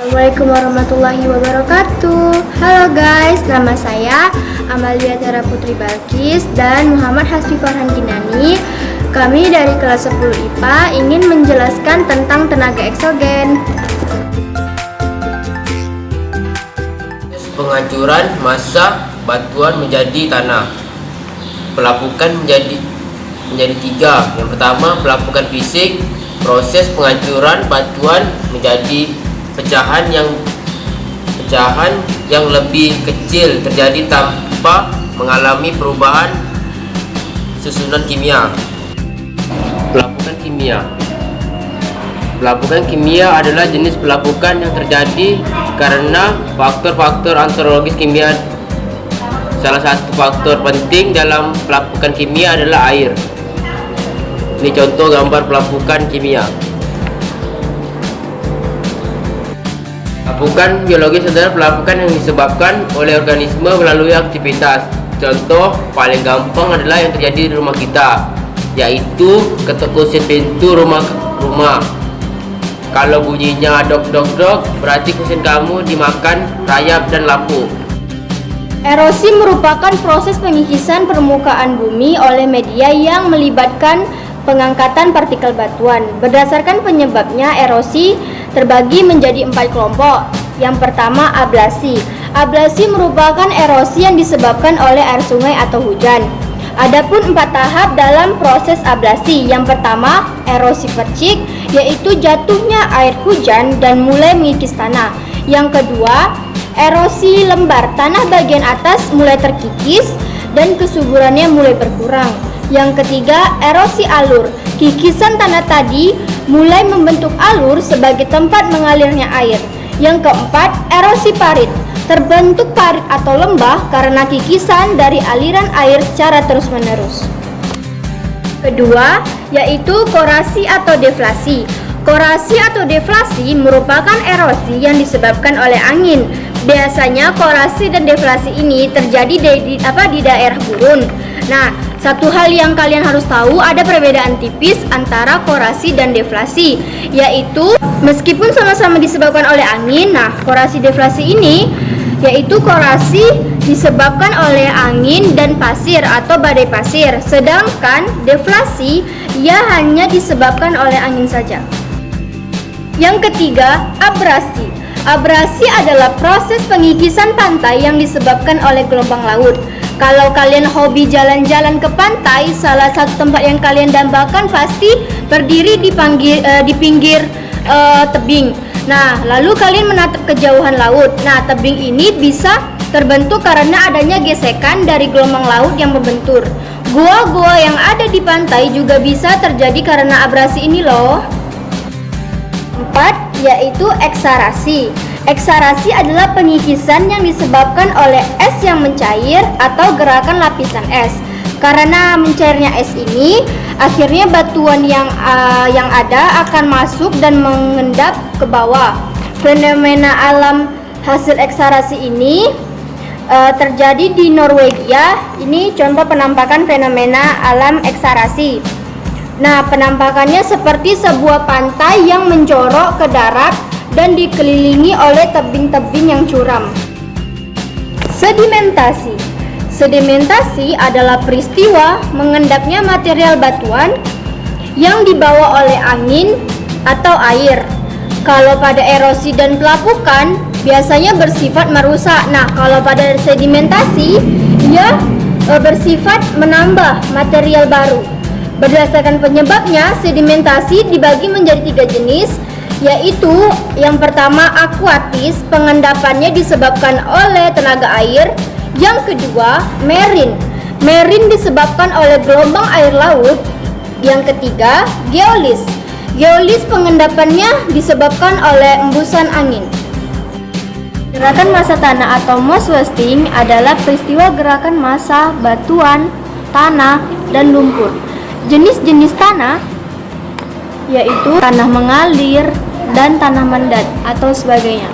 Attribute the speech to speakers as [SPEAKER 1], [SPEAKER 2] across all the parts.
[SPEAKER 1] Assalamualaikum warahmatullahi wabarakatuh. Halo guys, nama saya Amalia Tiara Putri Balkis dan Muhammad Hasbi Farhan Ginani. Kami dari kelas 10 IPA ingin menjelaskan tentang tenaga eksogen.
[SPEAKER 2] Penghancuran massa batuan menjadi tanah. Pelapukan menjadi tiga. Yang pertama, pelapukan fisik, proses penghancuran batuan menjadi pecahan yang lebih kecil terjadi tanpa mengalami perubahan susunan kimia. Pelapukan kimia. Pelapukan kimia adalah jenis pelapukan yang terjadi karena faktor-faktor antropologis kimia. Salah satu faktor penting dalam pelapukan kimia adalah air. Ini contoh gambar pelapukan kimia. Pelapukan biologis adalah pelapukan yang disebabkan oleh organisme melalui aktivitas. Contoh paling gampang adalah yang terjadi di rumah kita, yaitu ketuk kusin pintu rumah. Kalau bunyinya dok dok dok, berarti kusin kamu dimakan rayap dan lapuk.
[SPEAKER 1] Erosi merupakan proses pengikisan permukaan bumi oleh media yang melibatkan pengangkatan partikel batuan. Berdasarkan penyebabnya, erosi terbagi menjadi 4 kelompok. Yang pertama, ablasi. Ablasi merupakan erosi yang disebabkan oleh air sungai atau hujan. Adapun 4 tahap dalam proses ablasi. Yang pertama, erosi percik, yaitu jatuhnya air hujan dan mulai mengikis tanah. Yang kedua, erosi lembar, tanah bagian atas mulai terkikis dan kesuburannya mulai berkurang. Yang ketiga, erosi alur. Kikisan tanah tadi mulai membentuk alur sebagai tempat mengalirnya air. Yang keempat, erosi parit. Terbentuk parit atau lembah karena kikisan dari aliran air secara terus-menerus. Kedua, yaitu korasi atau deflasi. Korasi atau deflasi merupakan erosi yang disebabkan oleh angin. Biasanya korasi dan deflasi ini terjadi di daerah gurun. Nah, satu hal yang kalian harus tahu, ada perbedaan tipis antara korasi dan deflasi, yaitu meskipun sama-sama disebabkan oleh angin, nah korasi deflasi ini yaitu korasi disebabkan oleh angin dan pasir atau badai pasir, sedangkan deflasi ia hanya disebabkan oleh angin saja. Yang ketiga, abrasi. Abrasi adalah proses pengikisan pantai yang disebabkan oleh gelombang laut. Kalau kalian hobi jalan-jalan ke pantai, salah satu tempat yang kalian dambakan pasti berdiri di pinggir tebing. Nah, lalu kalian menatap kejauhan laut. Nah, tebing ini bisa terbentuk karena adanya gesekan dari gelombang laut yang membentur. Gua-gua yang ada di pantai juga bisa terjadi karena abrasi ini loh. 4, yaitu eksarasi. Eksarasi adalah pengikisan yang disebabkan oleh es yang mencair atau gerakan lapisan es. Karena mencairnya es ini, akhirnya batuan yang ada akan masuk dan mengendap ke bawah. Fenomena alam hasil eksarasi ini terjadi di Norwegia. Ini contoh penampakan fenomena alam eksarasi. Nah, penampakannya seperti sebuah pantai yang menjorok ke darat dan dikelilingi oleh tebing-tebing yang curam. Sedimentasi. Sedimentasi adalah peristiwa mengendapnya material batuan yang dibawa oleh angin atau air. Kalau pada erosi dan pelapukan biasanya bersifat merusak. Nah, kalau pada sedimentasi ia bersifat menambah material baru. Berdasarkan penyebabnya, sedimentasi dibagi menjadi 3 jenis, yaitu yang pertama akuatis, pengendapannya disebabkan oleh tenaga air. Yang kedua, marine. Marine disebabkan oleh gelombang air laut. Yang ketiga, geolis. Geolis pengendapannya disebabkan oleh embusan angin. Gerakan massa tanah atau moss wasting adalah peristiwa gerakan massa batuan, tanah, dan lumpur. Jenis-jenis tanah yaitu tanah mengalir dan tanah mendat atau sebagainya.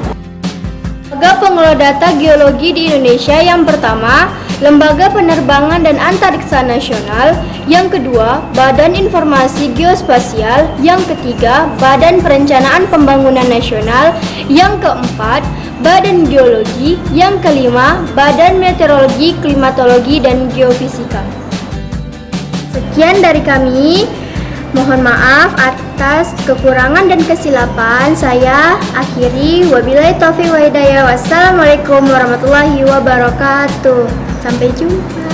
[SPEAKER 1] Lembaga pengelola data geologi di Indonesia yang pertama Lembaga Penerbangan dan Antariksa Nasional. Yang kedua, Badan Informasi Geospasial. Yang ketiga, Badan Perencanaan Pembangunan Nasional. Yang keempat, Badan Geologi. Yang kelima, Badan Meteorologi, Klimatologi, dan Geofisika. Sekian dari kami. Mohon maaf atas kekurangan dan kesilapan. Saya akhiri. Wabillahi taufiq wa hidayah. Wassalamualaikum warahmatullahi wabarakatuh. Sampai jumpa.